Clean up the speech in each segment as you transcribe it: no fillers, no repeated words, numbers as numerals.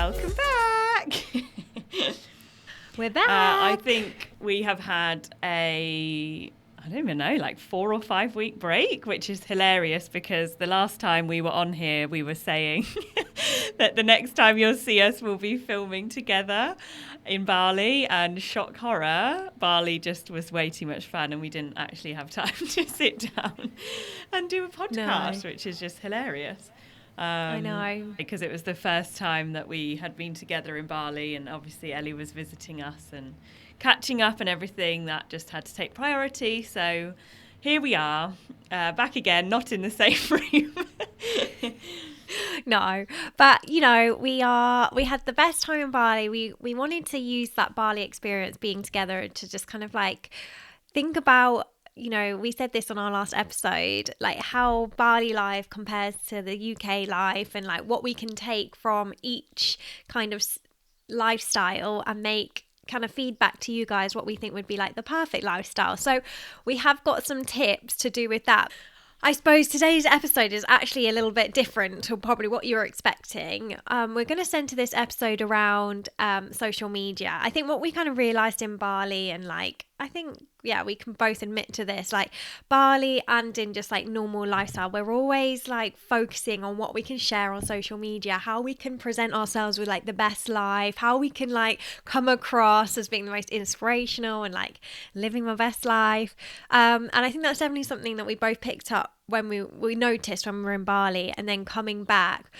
Welcome back. We're back. I think we have had I don't even know, like 4 or 5 week break, which is hilarious because the last time we were on here, we were saying that the next time you'll see us, we'll be filming together in Bali, and shock horror, Bali just was way too much fun and we didn't actually have time to sit down and do a podcast, which is just hilarious. I know. Because it was the first time that we had been together in Bali, and obviously Ellie was visiting us and catching up and everything. That just had to take priority. So here we are, back again, not in the same room. No, but you know, we had the best time in Bali. We wanted to use that Bali experience being together to just kind of like think about, you know, we said this on our last episode, like how Bali life compares to the UK life and like what we can take from each kind of lifestyle and make kind of feedback to you guys what we think would be like the perfect lifestyle. So we have got some tips to do with that. I suppose today's episode is actually a little bit different to probably what you were expecting. We're going to centre this episode around social media. I think what we kind of realised in Bali, and like, I think, yeah, we can both admit to this, like Bali and in just like normal lifestyle, we're always like focusing on what we can share on social media, how we can present ourselves with like the best life, how we can like come across as being the most inspirational and like living my best life. And I think that's definitely something that we both picked up when we noticed when we were in Bali, and then coming back.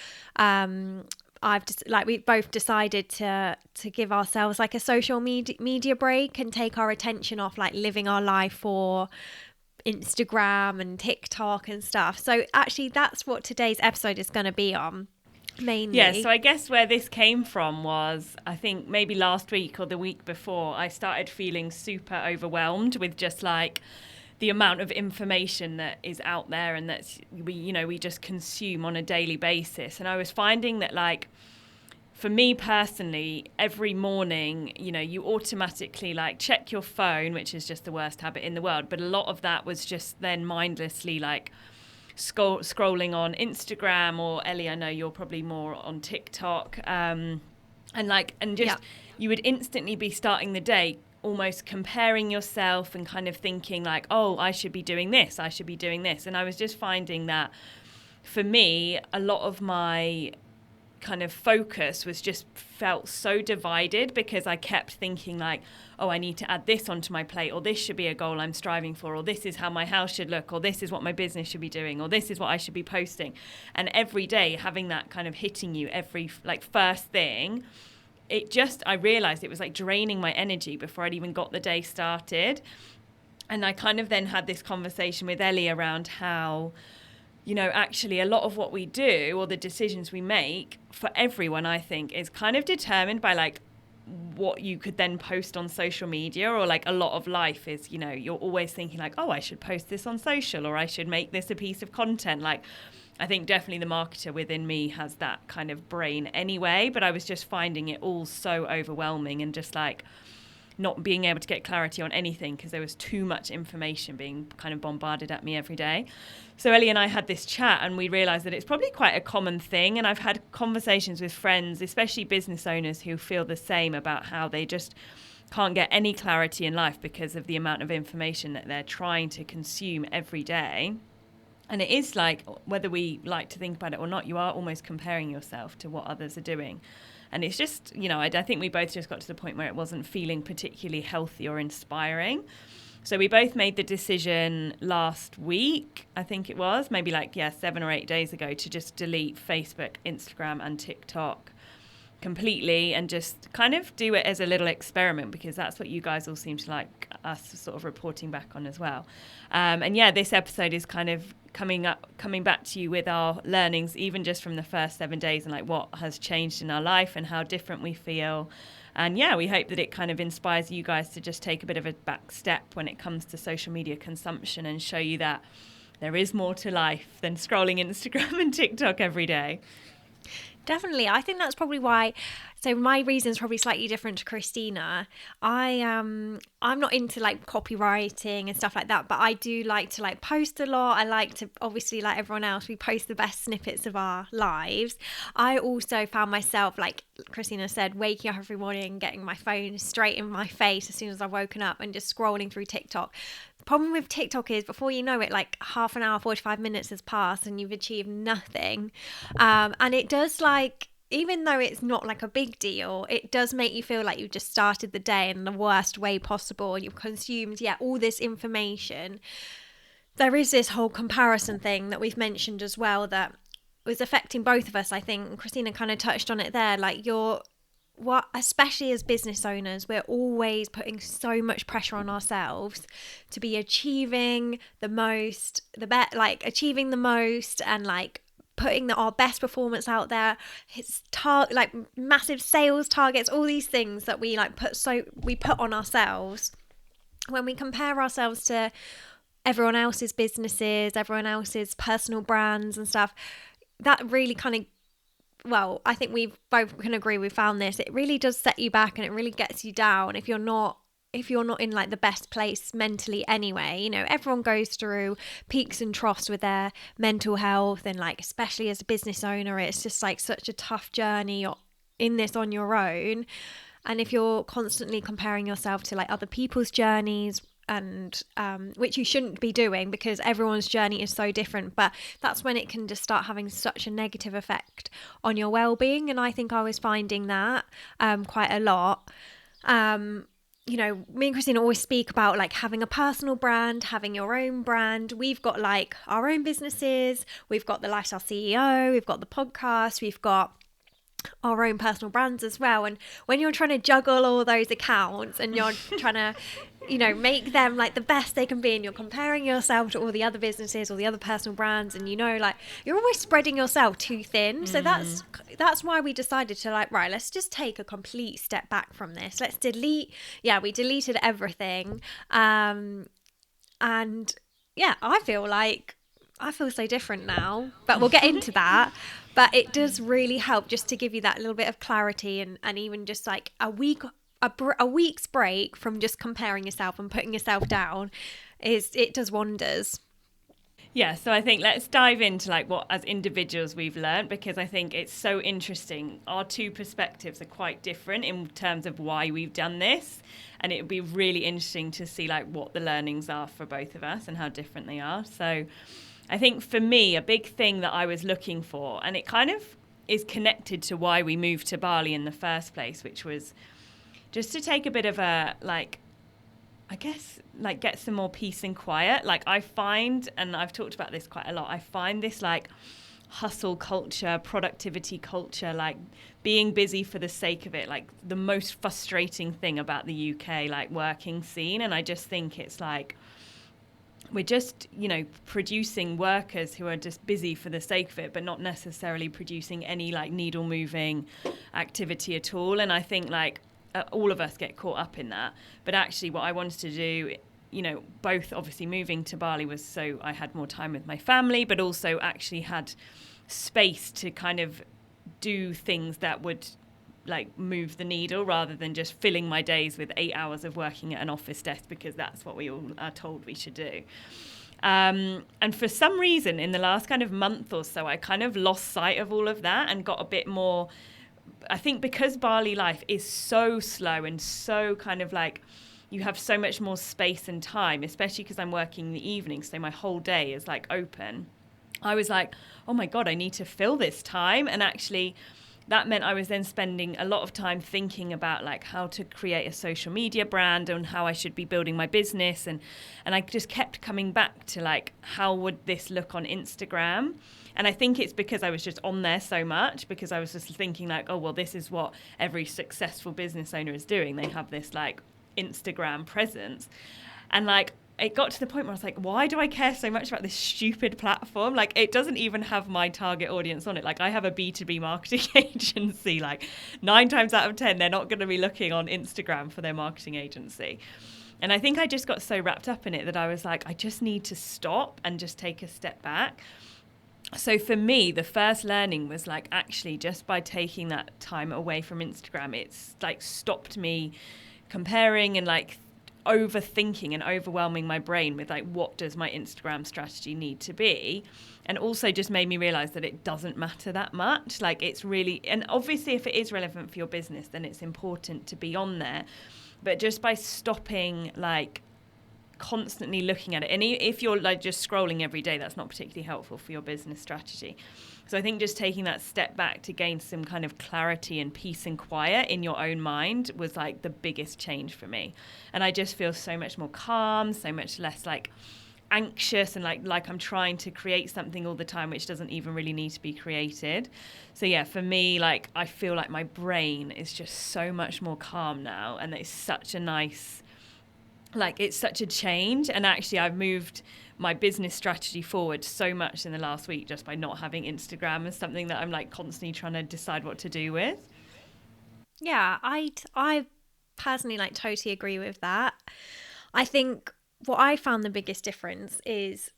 We've both decided to give ourselves like a social media break and take our attention off like living our life for Instagram and TikTok and stuff. So actually that's what today's episode is going to be on mainly. Yeah, so I guess where this came from was, I think maybe last week or the week before, I started feeling super overwhelmed with just like the amount of information that is out there and that we just consume on a daily basis. And I was finding that, like, for me personally, every morning, you know, you automatically like check your phone, which is just the worst habit in the world. But a lot of that was just then mindlessly like scrolling on Instagram, or Ellie, I know you're probably more on TikTok, you would instantly be starting the day almost comparing yourself and kind of thinking like, oh, I should be doing this, I should be doing this. And I was just finding that for me, a lot of my kind of focus was just felt so divided, because I kept thinking like, oh, I need to add this onto my plate, or this should be a goal I'm striving for, or this is how my house should look, or this is what my business should be doing, or this is what I should be posting. And every day having that kind of hitting you every like first thing, I realized it was like draining my energy before I'd even got the day started. And I kind of then had this conversation with Ellie around how, you know, actually a lot of what we do, or the decisions we make for everyone, I think, is kind of determined by like what you could then post on social media. Or like a lot of life is, you know, you're always thinking like, oh, I should post this on social, or I should make this a piece of content. Like, I think definitely the marketer within me has that kind of brain anyway, but I was just finding it all so overwhelming and just like not being able to get clarity on anything because there was too much information being kind of bombarded at me every day. So Ellie and I had this chat and we realised that it's probably quite a common thing, and I've had conversations with friends, especially business owners, who feel the same about how they just can't get any clarity in life because of the amount of information that they're trying to consume every day. And it is like, whether we like to think about it or not, you are almost comparing yourself to what others are doing. And it's just, you know, I think we both just got to the point where it wasn't feeling particularly healthy or inspiring. So we both made the decision last week, I think it was, maybe 7 or 8 days ago, to just delete Facebook, Instagram and TikTok completely and just kind of do it as a little experiment, because that's what you guys all seem to like us sort of reporting back on as well. This episode is kind of coming back to you with our learnings, even just from the first 7 days, and like what has changed in our life and how different we feel. And yeah, we hope that it kind of inspires you guys to just take a bit of a back step when it comes to social media consumption and show you that there is more to life than scrolling Instagram and TikTok every day. Definitely. I think that's probably why. So my reason is probably slightly different to Christina. I'm not into like copywriting and stuff like that, but I do like to like post a lot. I like to, obviously, like everyone else, we post the best snippets of our lives. I also found myself, like Christina said, waking up every morning, getting my phone straight in my face as soon as I've woken up and just scrolling through TikTok. The problem with TikTok is before you know it, like half an hour, 45 minutes has passed and you've achieved nothing. And it does, like, even though it's not like a big deal, it does make you feel like you've just started the day in the worst way possible and you've consumed, all this information. There is this whole comparison thing that we've mentioned as well that was affecting both of us. I think Christina kind of touched on it there. Like, especially as business owners, we're always putting so much pressure on ourselves to be achieving the most, achieving the most, and like putting our best performance out there. It's like massive sales targets, all these things that we put on ourselves. When we compare ourselves to everyone else's businesses, everyone else's personal brands and stuff, that really kind of, well, I think we both can agree, we found this, it really does set you back and it really gets you down if you're not in like the best place mentally anyway. You know, everyone goes through peaks and troughs with their mental health, and like especially as a business owner, it's just like such a tough journey. You're in this on your own, and if you're constantly comparing yourself to like other people's journeys, and which you shouldn't be doing because everyone's journey is so different, but that's when it can just start having such a negative effect on your well-being. And I think I was finding that quite a lot. You know, me and Christina always speak about like having a personal brand, having your own brand. We've got like our own businesses, we've got the Lifestyle CEO, we've got the podcast, we've got our own personal brands as well. And when you're trying to juggle all those accounts and you're trying to, you know, make them like the best they can be, and you're comparing yourself to all the other businesses or the other personal brands, and you know, like you're always spreading yourself too thin. So that's why we decided to like, right, let's just take a complete step back from this. Let's delete. We deleted everything. And I feel so different now, but we'll get into that. But it does really help just to give you that little bit of clarity, and even just like a week's break from just comparing yourself and putting yourself down, it does wonders. Yeah, so I think let's dive into like what as individuals we've learned, because I think it's so interesting. Our two perspectives are quite different in terms of why we've done this, and it would be really interesting to see like what the learnings are for both of us and how different they are. So I think for me, a big thing that I was looking for, and it kind of is connected to why we moved to Bali in the first place, which was just to take a bit of a, like, I guess, like get some more peace and quiet. Like I find, and I've talked about this quite a lot, I find this like hustle culture, productivity culture, like being busy for the sake of it, like the most frustrating thing about the UK, like working scene. And I just think it's like, we're just, you know, producing workers who are just busy for the sake of it, but not necessarily producing any like needle moving activity at all. And I think like all of us get caught up in that. But actually what I wanted to do, you know, both obviously moving to Bali was so I had more time with my family, but also actually had space to kind of do things that would like move the needle, rather than just filling my days with 8 hours of working at an office desk, because that's what we all are told we should do. And for some reason in the last kind of month or so, I kind of lost sight of all of that and got a bit more, I think because Bali life is so slow and so kind of like, you have so much more space and time, especially because I'm working in the evening, so my whole day is like open. I was like, oh my God, I need to fill this time. And actually that meant I was then spending a lot of time thinking about like how to create a social media brand and how I should be building my business. And I just kept coming back to like, how would this look on Instagram? And I think it's because I was just on there so much, because I was just thinking like, oh, well, this is what every successful business owner is doing. They have this like Instagram presence. And like, it got to the point where I was like, why do I care so much about this stupid platform? Like, it doesn't even have my target audience on it. Like, I have a B2B marketing agency. Like, 9 times out of 10, they're not going to be looking on Instagram for their marketing agency. And I think I just got so wrapped up in it that I was like, I just need to stop and just take a step back. So for me, the first learning was like, actually, just by taking that time away from Instagram, it's like stopped me comparing and like overthinking and overwhelming my brain with like, what does my Instagram strategy need to be? And also just made me realize that it doesn't matter that much. Like, it's really, and obviously if it is relevant for your business, then it's important to be on there. But just by stopping like constantly looking at it, and if you're like just scrolling every day, that's not particularly helpful for your business strategy. So I think just taking that step back to gain some kind of clarity and peace and quiet in your own mind was like the biggest change for me. And I just feel so much more calm, so much less like anxious, and like I'm trying to create something all the time which doesn't even really need to be created. So yeah, for me, like I feel like my brain is just so much more calm now, and it's such a nice, like it's such a change. And actually I've moved my business strategy forward so much in the last week just by not having Instagram as something that I'm like constantly trying to decide what to do with. Yeah, I personally like totally agree with that. I think what I found the biggest difference is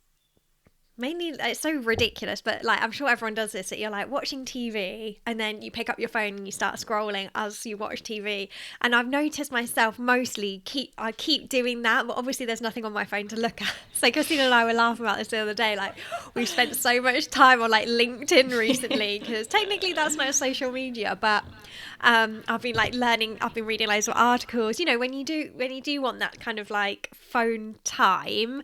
mainly, it's so ridiculous, but like I'm sure everyone does this, that you're like watching TV and then you pick up your phone and you start scrolling as you watch TV. And I've noticed myself mostly I keep doing that, but obviously there's nothing on my phone to look at. So Christina and I were laughing about this the other day, like we've spent so much time on like LinkedIn recently, because technically that's not social media, but I've been like learning, I've been reading loads of articles, you know, when you do want that kind of like phone time,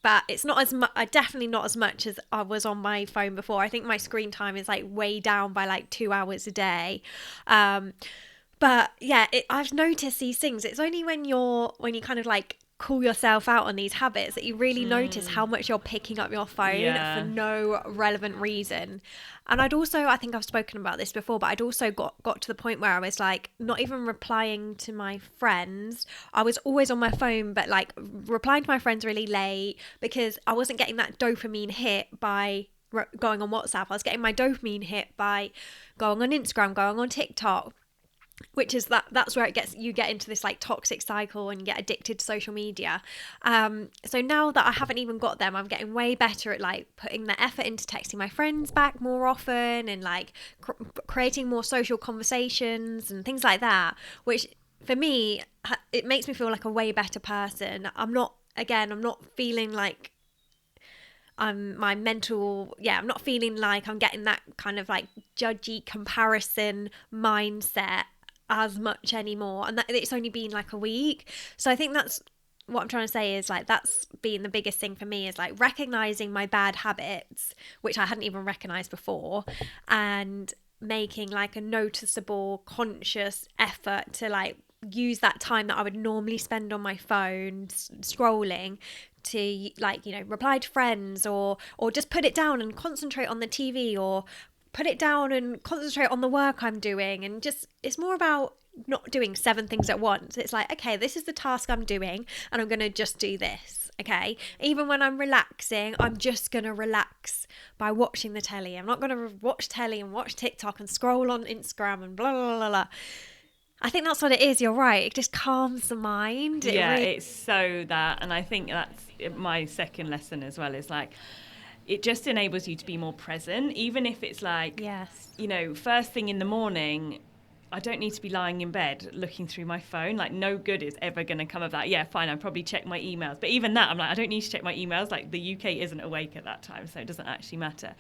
but it's not as much, definitely not as much as I was on my phone before. I think my screen time is like way down by like 2 hours a day. But yeah, I've noticed these things. It's only when you kind of like call yourself out on these habits that you really notice how much you're picking up your phone for no relevant reason. And I think I've spoken about this before, but I'd also got to the point where I was like not even replying to my friends. I was always on my phone, but like replying to my friends really late, because I wasn't getting that dopamine hit by going on WhatsApp. I was getting my dopamine hit by going on Instagram, going on TikTok, which is that's where you get into this like toxic cycle and you get addicted to social media. So now that I haven't even got them, I'm getting way better at like putting the effort into texting my friends back more often, and like creating more social conversations and things like that, which for me, it makes me feel like a way better person. I'm not feeling like I'm not feeling like I'm getting that kind of like judgy comparison mindset as much anymore, and that it's only been like a week. So I think that's what I'm trying to say, is like that's been the biggest thing for me, is like recognizing my bad habits, which I hadn't even recognized before, and making like a noticeable conscious effort to like use that time that I would normally spend on my phone scrolling to like, you know, reply to friends, or just put it down and concentrate on the TV, or put it down and concentrate on the work I'm doing. And just, it's more about not doing 7 things at once. It's like, okay, this is the task I'm doing and I'm going to just do this. Okay. Even when I'm relaxing, I'm just going to relax by watching the telly. I'm not going to watch telly and watch TikTok and scroll on Instagram and blah, blah, blah, blah. I think that's what it is. You're right. It just calms the mind. It's so that. And I think that's my second lesson as well, is like, it just enables you to be more present, even if it's like, yes, you know, first thing in the morning, I don't need to be lying in bed looking through my phone. Like, no good is ever going to come of that. Yeah, fine, I'll probably check my emails. But even that, I'm like, I don't need to check my emails. Like, the UK isn't awake at that time, so it doesn't actually matter.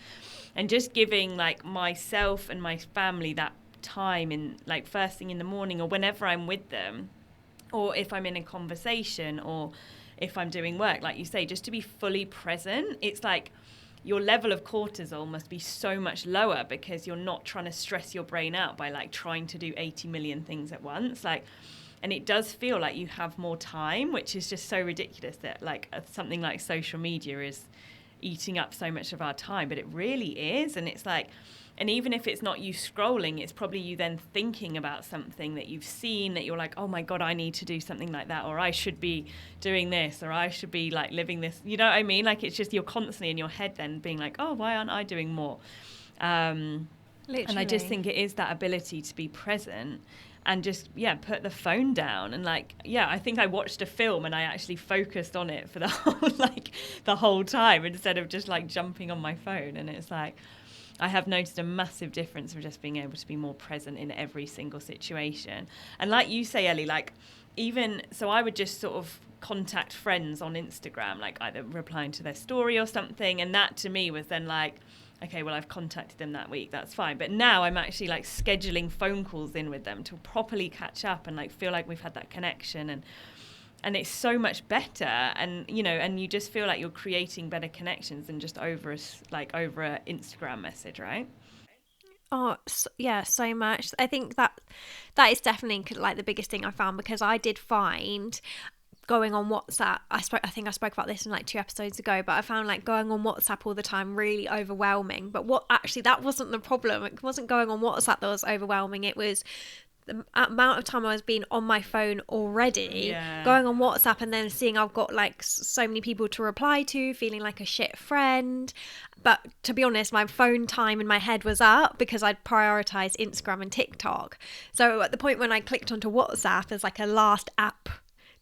And just giving, like, myself and my family that time in, like, first thing in the morning, or whenever I'm with them, or if I'm in a conversation, or if I'm doing work, like you say, just to be fully present. It's like your level of cortisol must be so much lower, because you're not trying to stress your brain out by like trying to do 80 million things at once. Like, and it does feel like you have more time, which is just so ridiculous that like something like social media is eating up so much of our time, but it really is. And it's like, and even if it's not you scrolling, it's probably you then thinking about something that you've seen that you're like, oh my God, I need to do something like that, or I should be doing this, or I should be like living this. You know what I mean? Like, it's just you're constantly in your head then being like, oh, why aren't I doing more? And I just think it is that ability to be present. and just put the phone down. And like I think I watched a film and I actually focused on it for the whole time instead of just like jumping on my phone. And it's like I have noticed a massive difference of just being able to be more present in every single situation. And like you say, Ellie, like even so I would just sort of contact friends on Instagram, like either replying to their story or something, and that to me was then like, okay, well, I've contacted them that week, that's fine. But now I'm actually like scheduling phone calls in with them to properly catch up and like feel like we've had that connection, and it's so much better. And and you just feel like you're creating better connections than just over a Instagram message, right? Oh, yeah, so much. I think that is definitely like the biggest thing I found, because I did find going on WhatsApp, I think I spoke about this in like 2 episodes ago, but I found like going on WhatsApp all the time really overwhelming. But that wasn't the problem. It wasn't going on WhatsApp that was overwhelming. It was the amount of time I was being on my phone already, going on WhatsApp and then seeing I've got like so many people to reply to, feeling like a shit friend. But to be honest, my phone time in my head was up because I'd prioritized Instagram and TikTok. So at the point when I clicked onto WhatsApp as like a last app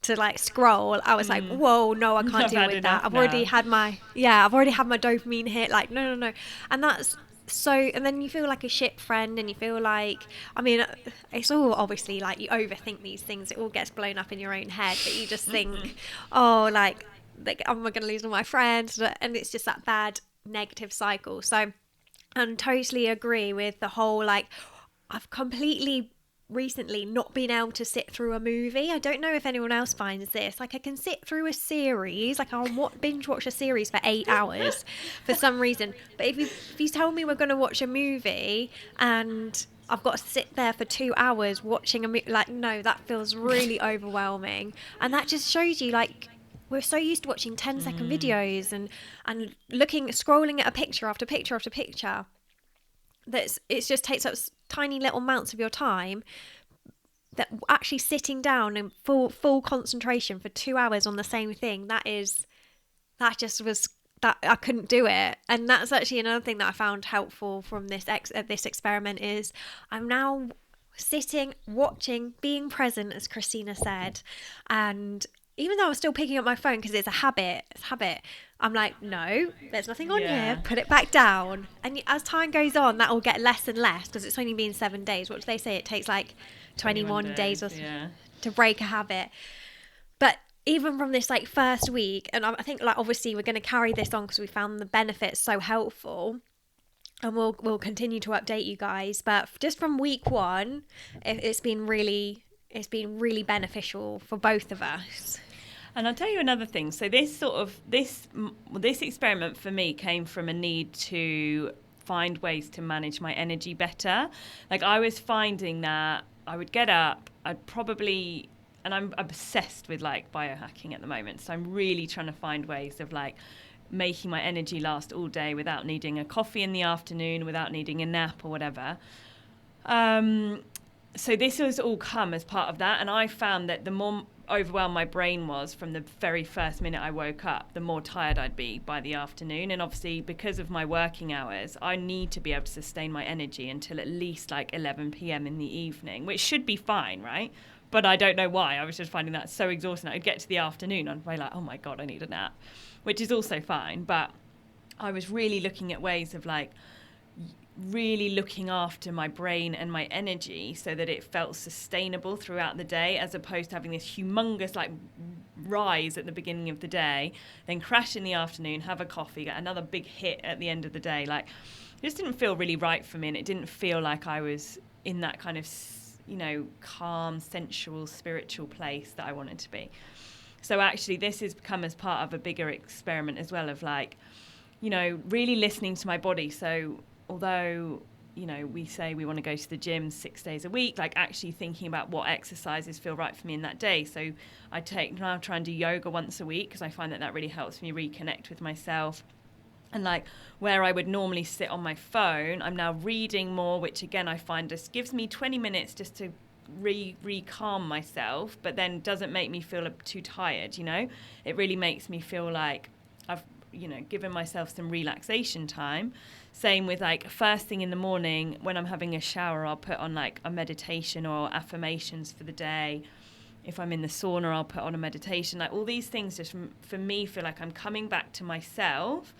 to like scroll, I was like, whoa, no, I can't deal with that. I've already had my dopamine hit. Like, no. And that's so, and then you feel like a shit friend, and you feel like, I mean, it's all obviously like you overthink these things. It all gets blown up in your own head, but you just think, oh, like, am I going to lose all my friends? And it's just that bad negative cycle. So I totally agree with the whole, like, I've completely recently not been able to sit through a movie. I don't know if anyone else finds this. Like, I can sit through a series, like I'll binge watch a series for 8 hours for some reason. But if you tell me we're going to watch a movie and I've got to sit there for 2 hours watching a movie, like, no, that feels really overwhelming. And that just shows you, like, we're so used to watching 10-second videos and scrolling at a picture after picture after picture, that it just takes up tiny little amounts of your time, that actually sitting down in full concentration for 2 hours on the same thing, that I couldn't do it. And that's actually another thing that I found helpful from this experiment is I'm now sitting, watching, being present, as Christina said. And even though I'm still picking up my phone because it's a habit, I'm like, no, there's nothing on here, put it back down. And as time goes on, that will get less and less, because it's only been 7 days. What do they say? It takes like 21 days or to break a habit. But even from this like first week, and I think like obviously we're going to carry this on because we found the benefits so helpful, and we'll continue to update you guys. But just from week 1, it's been really beneficial for both of us. And I'll tell you another thing. So this experiment for me came from a need to find ways to manage my energy better. Like, I was finding that I would get up, and I'm obsessed with like biohacking at the moment. So I'm really trying to find ways of like making my energy last all day without needing a coffee in the afternoon, without needing a nap or whatever. So this has all come as part of that. And I found that the more overwhelmed my brain was from the very first minute I woke up, the more tired I'd be by the afternoon. And obviously, because of my working hours, I need to be able to sustain my energy until at least like 11 p.m. in the evening, which should be fine, right? But I don't know why. I was just finding that so exhausting. I'd get to the afternoon and I'd be like, oh my God, I need a nap, which is also fine. But I was really looking at ways of like really looking after my brain and my energy so that it felt sustainable throughout the day, as opposed to having this humongous like rise at the beginning of the day, then crash in the afternoon, have a coffee, get another big hit at the end of the day. Like, it just didn't feel really right for me, and it didn't feel like I was in that kind of, calm, sensual, spiritual place that I wanted to be. So actually this has come as part of a bigger experiment as well, of like, really listening to my body. So although, we say we want to go to the gym 6 days a week, like actually thinking about what exercises feel right for me in that day. So I now try and do yoga once a week, because I find that really helps me reconnect with myself. And like where I would normally sit on my phone, I'm now reading more, which again, I find just gives me 20 minutes just to re-calm myself, but then doesn't make me feel too tired, It really makes me feel like I've given myself some relaxation time. Same with like first thing in the morning when I'm having a shower, I'll put on like a meditation or affirmations for the day. If I'm in the sauna, I'll put on a meditation. Like all these things just for me feel like I'm coming back to myself,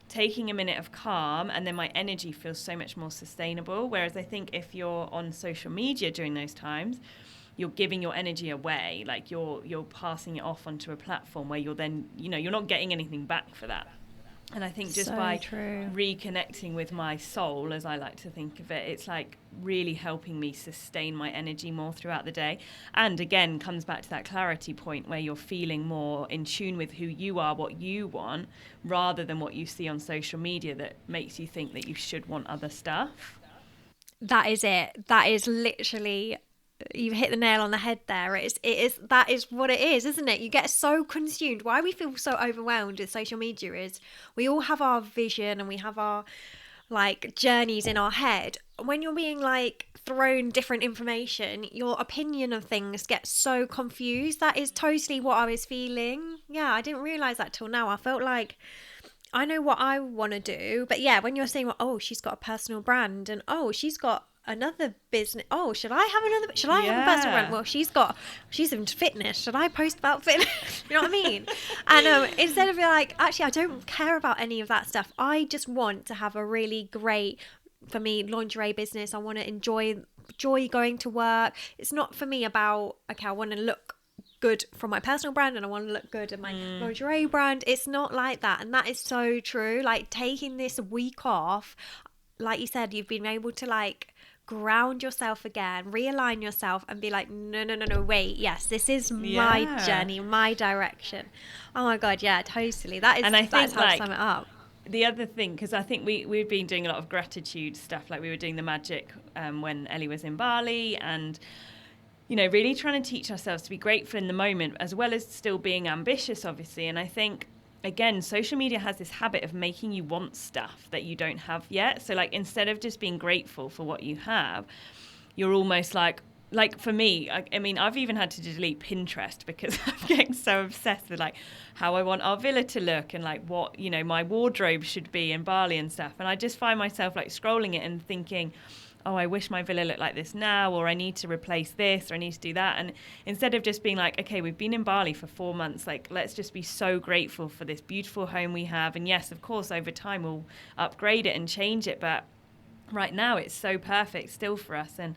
taking a minute of calm, and then my energy feels so much more sustainable. Whereas I think if you're on social media during those times, you're giving your energy away, like you're passing it off onto a platform where you're then, you're not getting anything back for that. And I think just by reconnecting with my soul, as I like to think of it, it's like really helping me sustain my energy more throughout the day. And again, comes back to that clarity point where you're feeling more in tune with who you are, what you want, rather than what you see on social media that makes you think that you should want other stuff. That is it. That is literally... You've hit the nail on the head there. That is what it is, isn't it? You get so consumed. Why we feel so overwhelmed with social media is we all have our vision and we have our like journeys in our head. When you're being like thrown different information, your opinion of things gets so confused. That is totally what I was feeling. Yeah, I didn't realise that till now. I felt like I know what I want to do. But yeah, when you're saying, well, oh, she's got a personal brand and oh, she's got another business. Oh, should I have a personal brand? Well, she's into fitness. Should I post about fitness? You know what I mean? And instead of being like, actually, I don't care about any of that stuff. I just want to have a really great, for me, lingerie business. I want to enjoy going to work. It's not for me about, okay, I want to look good for my personal brand and I want to look good in my lingerie brand. It's not like that. And that is so true. Like taking this week off, like you said, you've been able to like ground yourself again, realign yourself and be like, no, wait, yes, this is my journey, my direction. Oh my God, yeah, totally. That's how I sum it up. The other thing, because I think we've been doing a lot of gratitude stuff, like we were doing the magic when Ellie was in Bali, and really trying to teach ourselves to be grateful in the moment as well as still being ambitious, obviously. And I think, again, social media has this habit of making you want stuff that you don't have yet. So like instead of just being grateful for what you have, you're almost like for me, I mean, I've even had to delete Pinterest because I'm getting so obsessed with like how I want our villa to look and like what, my wardrobe should be in Bali and stuff. And I just find myself like scrolling it and thinking, oh, I wish my villa looked like this now, or I need to replace this, or I need to do that. And instead of just being like, okay, we've been in Bali for 4 months, like, let's just be so grateful for this beautiful home we have. And yes, of course, over time we'll upgrade it and change it. But right now it's so perfect still for us. And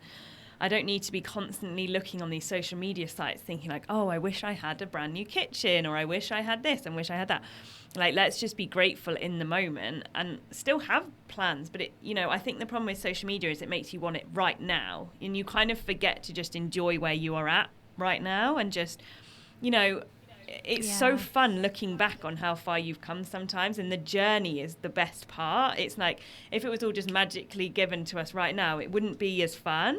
I don't need to be constantly looking on these social media sites thinking like, oh, I wish I had a brand new kitchen, or I wish I had this and wish I had that. Like, let's just be grateful in the moment and still have plans. But I think the problem with social media is it makes you want it right now, and you kind of forget to just enjoy where you are at right now. And just, it's so fun looking back on how far you've come sometimes, and the journey is the best part. It's like if it was all just magically given to us right now, it wouldn't be as fun.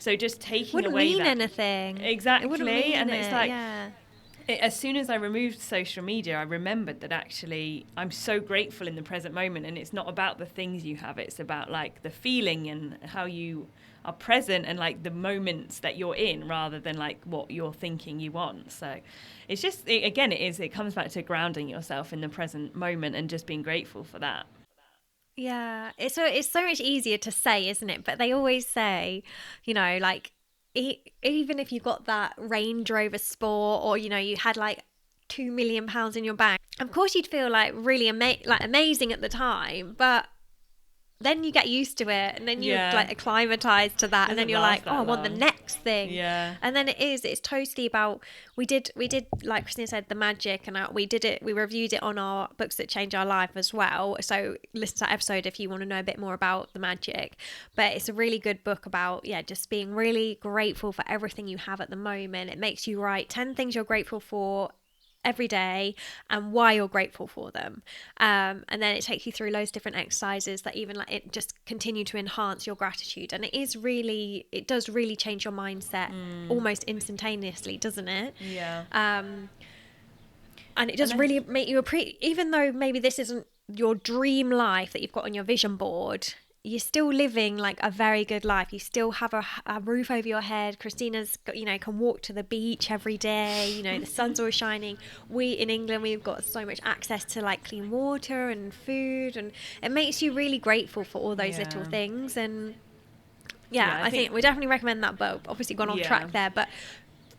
So just taking away that anything. Exactly. It wouldn't mean and it's like yeah. As soon as I removed social media, I remembered that actually I'm so grateful in the present moment, and it's not about the things you have, it's about like the feeling and how you are present and like the moments that you're in rather than like what you're thinking you want. So it's just, it comes back to grounding yourself in the present moment and just being grateful for that. Yeah, it's so much easier to say, isn't it? But they always say, like, even if you got that Range Rover Sport, or you had like £2 million in your bank, of course you'd feel like really amazing at the time, but then you get used to it, and then you like acclimatize to that, and then you're like, oh, I want the next thing. Yeah. And then it's totally about, we did like Christina said, the magic, and we reviewed it on our Books That Change Our Life as well. So listen to that episode if you want to know a bit more about the magic. But it's a really good book about just being really grateful for everything you have at the moment. It makes you write 10 things you're grateful for every day and why you're grateful for them, and then it takes you through loads of different exercises that even like it just continue to enhance your gratitude. And it does really change your mindset almost instantaneously, doesn't it? And it does really make you even though maybe this isn't your dream life that you've got on your vision board, you're still living like a very good life. You still have a roof over your head. Christina's got, can walk to the beach every day. The sun's always shining. We in England, we've got so much access to like clean water and food, and it makes you really grateful for all those little things. And I think we definitely recommend that book. Obviously gone off track there, but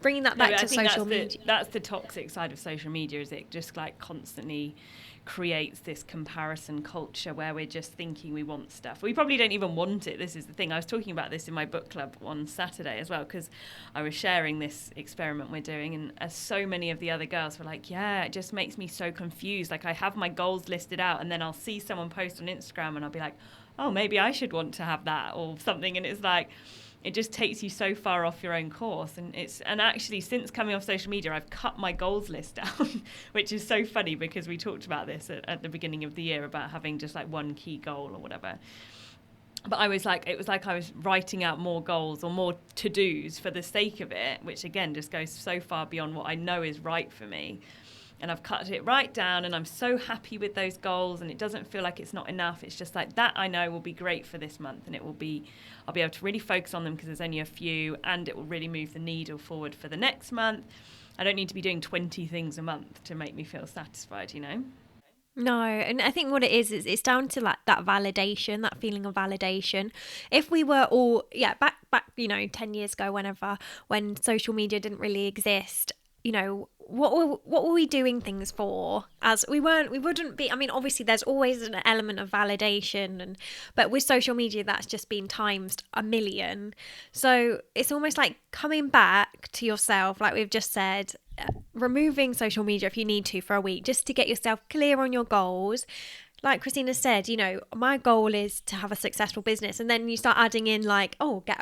bringing that back to social media. That's the toxic side of social media, is it just like constantly creates this comparison culture where we're just thinking we want stuff. We probably don't even want it. This is the thing. I was talking about this in my book club on Saturday as well, because I was sharing this experiment we're doing, and as so many of the other girls were like, yeah, it just makes me so confused. Like, I have my goals listed out, and then I'll see someone post on Instagram and I'll be like, oh, maybe I should want to have that or something. And it's like, it just takes you so far off your own course. And actually, since coming off social media, I've cut my goals list down, which is so funny because we talked about this at the beginning of the year about having just like one key goal or whatever. But it was like I was writing out more goals or more to-dos for the sake of it, which again just goes so far beyond what I know is right for me. And I've cut it right down, and I'm so happy with those goals, and it doesn't feel like it's not enough. It's just like that I know will be great for this month, and I'll be able to really focus on them because there's only a few, and it will really move the needle forward for the next month. I don't need to be doing 20 things a month to make me feel satisfied, No, and I think what it is it's down to like that validation, that feeling of validation. If we were all, back 10 years ago, when social media didn't really exist, what were we doing things for? As we wouldn't be, I mean, obviously there's always an element of validation, but with social media that's just been times a million. So it's almost like coming back to yourself, like we've just said, removing social media if you need to for a week, just to get yourself clear on your goals. Like Christina said, my goal is to have a successful business, and then you start adding in like, get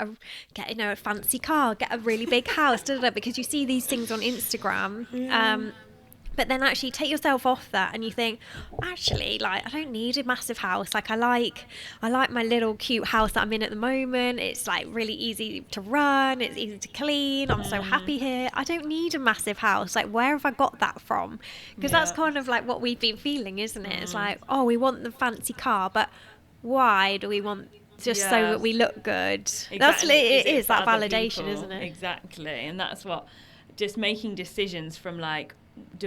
a fancy car, get a really big house, because you see these things on Instagram. But then actually take yourself off that, and you think, actually, like, I don't need a massive house. Like, I like my little cute house that I'm in at the moment. It's like really easy to run. It's easy to clean. I'm so happy here. I don't need a massive house. Like, where have I got that from? Because that's kind of like what we've been feeling, isn't it? It's like, oh, we want the fancy car, but why do we want just so that we look good? Exactly. That's it is that validation, people, isn't it? Exactly. And that's what, just making decisions from like,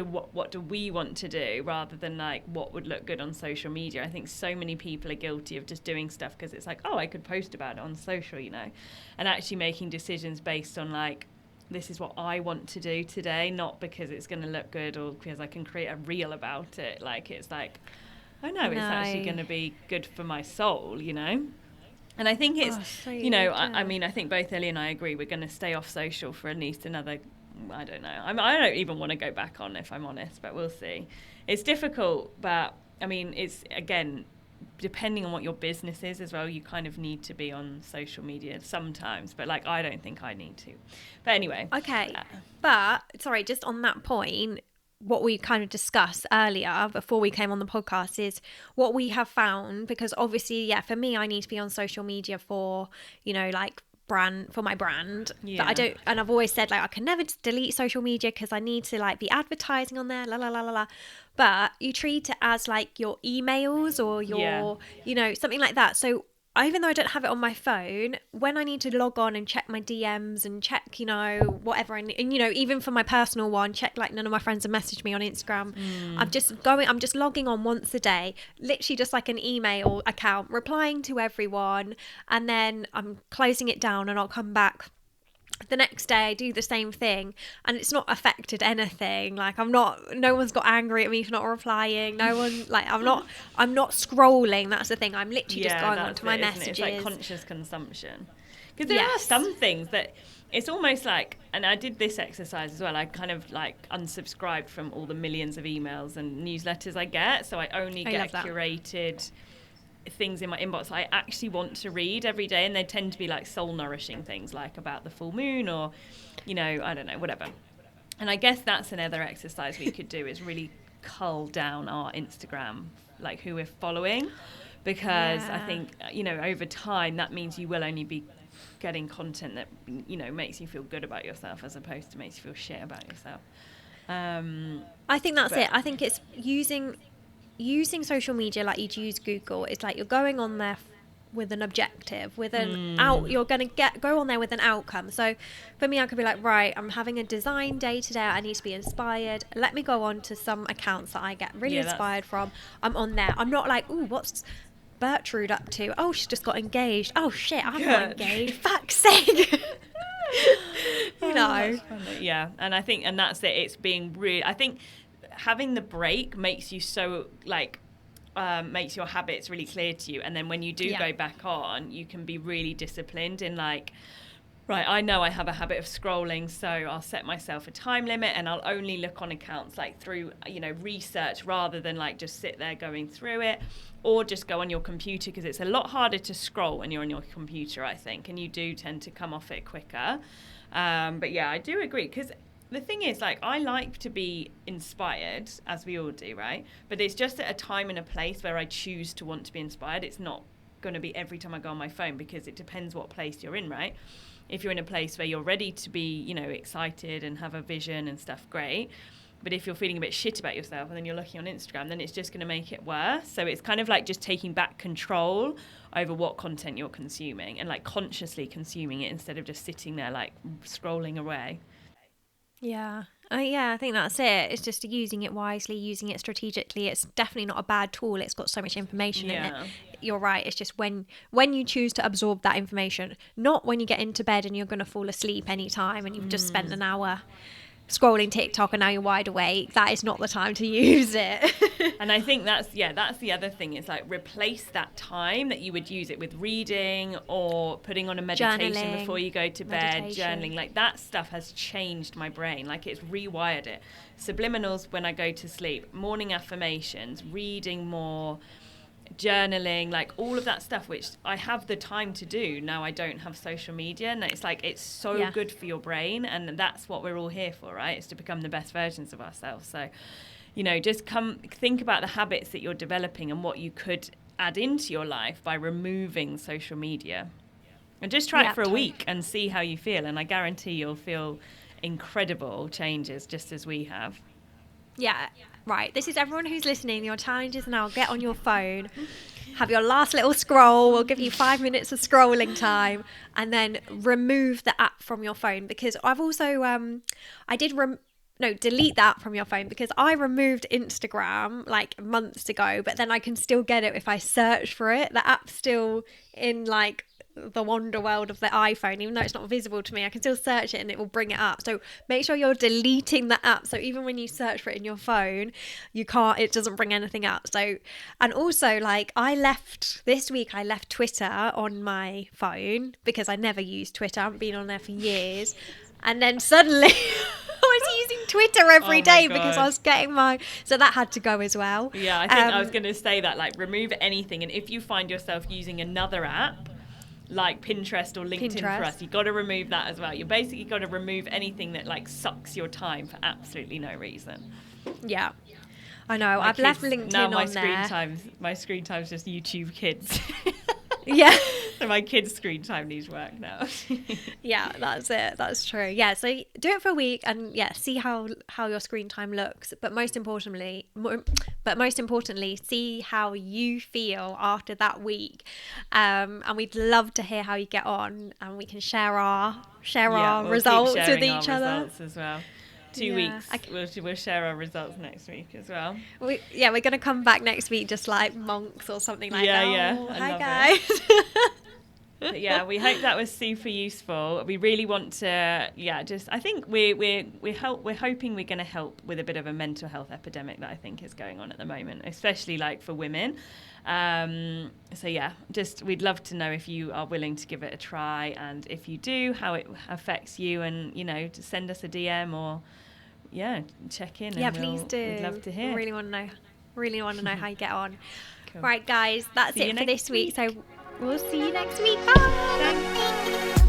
what do we want to do rather than like what would look good on social media. I think so many people are guilty of just doing stuff because it's like, oh, I could post about it on social, and actually making decisions based on like, this is what I want to do today, not because it's going to look good or because I can create a reel about it. Like, it's like, it's actually going to be good for my soul, And I think it's, I mean, I think both Ellie and I agree we're going to stay off social for at least another, I don't know. I don't even want to go back on, if I'm honest, but we'll see. It's difficult, but I mean, it's, again, depending on what your business is as well, you kind of need to be on social media sometimes, but like, I don't think I need to. But anyway. Okay. But, sorry, just on that point, what we kind of discussed earlier before we came on the podcast is what we have found, because obviously, for me, I need to be on social media for, like, my brand, that I don't, and I've always said like I can never delete social media because I need to like be advertising on there, but you treat it as like your emails or your something like that. So even though I don't have it on my phone, when I need to log on and check my DMs and check, whatever, and even for my personal one, check like none of my friends have messaged me on Instagram. I'm just logging on once a day, literally just like an email account, replying to everyone, and then I'm closing it down, and I'll come back the next day, do the same thing, and it's not affected anything. Like, no one's got angry at me for not replying. No one, like, I'm not scrolling. That's the thing. I'm literally just going onto my messages. It's like conscious consumption. Because there are some things that it's almost like, and I did this exercise as well, I kind of like unsubscribed from all the millions of emails and newsletters I get, so I only get curated things in my inbox I actually want to read every day, and they tend to be like soul nourishing things, like about the full moon or I don't know, whatever. And I guess that's another exercise we could do, is really cull down our Instagram, like who we're following, because I think over time that means you will only be getting content that makes you feel good about yourself, as opposed to makes you feel shit about yourself. I think that's it. I think it's using social media like you'd use Google. It's like you're going on there an objective, with an out. You're going to go on there with an outcome. So for me, I could be like, right, I'm having a design day today. I need to be inspired. Let me go on to some accounts that I get really inspired from. I'm on there. I'm not like, ooh, what's Bertrude up to? Oh, she's just got engaged. Oh shit, I'm not engaged. Fuck's sake. You know. Yeah, and I think, and that's it. It's being really. I think having the break makes you so like. Makes your habits really clear to you, and then when you do go back on, you can be really disciplined in like, right, I know I have a habit of scrolling, so I'll set myself a time limit, and I'll only look on accounts like through, you know, research, rather than like just sit there going through it, or just go on your computer, because it's a lot harder to scroll when you're on your computer, I think, and you do tend to come off it quicker. But yeah, I do agree, because the thing is, like, I like to be inspired, as we all do, right? But it's just at a time and a place where I choose to want to be inspired. It's not going to be every time I go on my phone, because it depends what place you're in, right? If you're in a place where you're ready to be, you know, excited and have a vision and stuff, great. But if you're feeling a bit shit about yourself and then you're looking on Instagram, then it's just going to make it worse. So it's kind of like just taking back control over what content you're consuming, and like consciously consuming it instead of just sitting there like scrolling away. Yeah, I think that's it. It's just using it wisely, using it strategically. It's definitely not a bad tool. It's got so much information in it. You're right. It's just when you choose to absorb that information, not when you get into bed and you're going to fall asleep anytime and you've just spent an hour scrolling TikTok and now you're wide awake. That is not the time to use it. And I think that's the other thing. It's like, replace that time that you would use it with reading or putting on a meditation Journaling, before you go to bed, journaling. Like, that stuff has changed my brain. Like, it's rewired it. Subliminals when I go to sleep, morning affirmations, reading more, journaling, like all of that stuff, which I have the time to do now. I don't have social media, and it's like, it's so good for your brain, and that's what we're all here for, right? It's to become the best versions of ourselves. So, you know, just think about the habits that you're developing and what you could add into your life by removing social media, and just try it for a week and see how you feel, and I guarantee you'll feel incredible changes, just as we have. Right, this is everyone who's listening. Your challenge is now get on your phone, have your last little scroll. We'll give you 5 minutes of scrolling time, and then remove the app from your phone, because I've also delete that from your phone, because I removed Instagram like months ago, but then I can still get it if I search for it. The app's still in like the wonder world of the iPhone, even though it's not visible to me. I can still search it and it will bring it up. So make sure you're deleting the app, so even when you search for it in your phone, it doesn't bring anything up. So, and also, like, this week I left Twitter on my phone because I never used Twitter. I haven't been on there for years, and then suddenly I was using Twitter every day because I was getting so that had to go as well. Yeah, I think I was going to say that, like, remove anything, and if you find yourself using another app like Pinterest or LinkedIn for us, you got to remove that as well. You basically got to remove anything that like sucks your time for absolutely no reason. Yeah, I know. I've left LinkedIn now. My screen time's just YouTube Kids. Yeah. So my kids' screen time needs work now. Yeah, that's it. That's true. Yeah, so do it for a week and see how your screen time looks. But most importantly, see how you feel after that week. And we'd love to hear how you get on, and we can share our results with each other. Results as well. 2 weeks. We'll share our results next week as well. We're going to come back next week just like monks or something like that. Yeah. Hi guys. But yeah, we hope that was super useful. We really want to, I think we're hoping we're going to help with a bit of a mental health epidemic that I think is going on at the moment, especially like for women. We'd love to know if you are willing to give it a try, and if you do, how it affects you, and to send us a DM or check in. Yeah, please do. We'd love to hear. Really want to know how you get on. Cool. Right, guys, that's it for this week. So we'll see you next week. Bye. Thanks.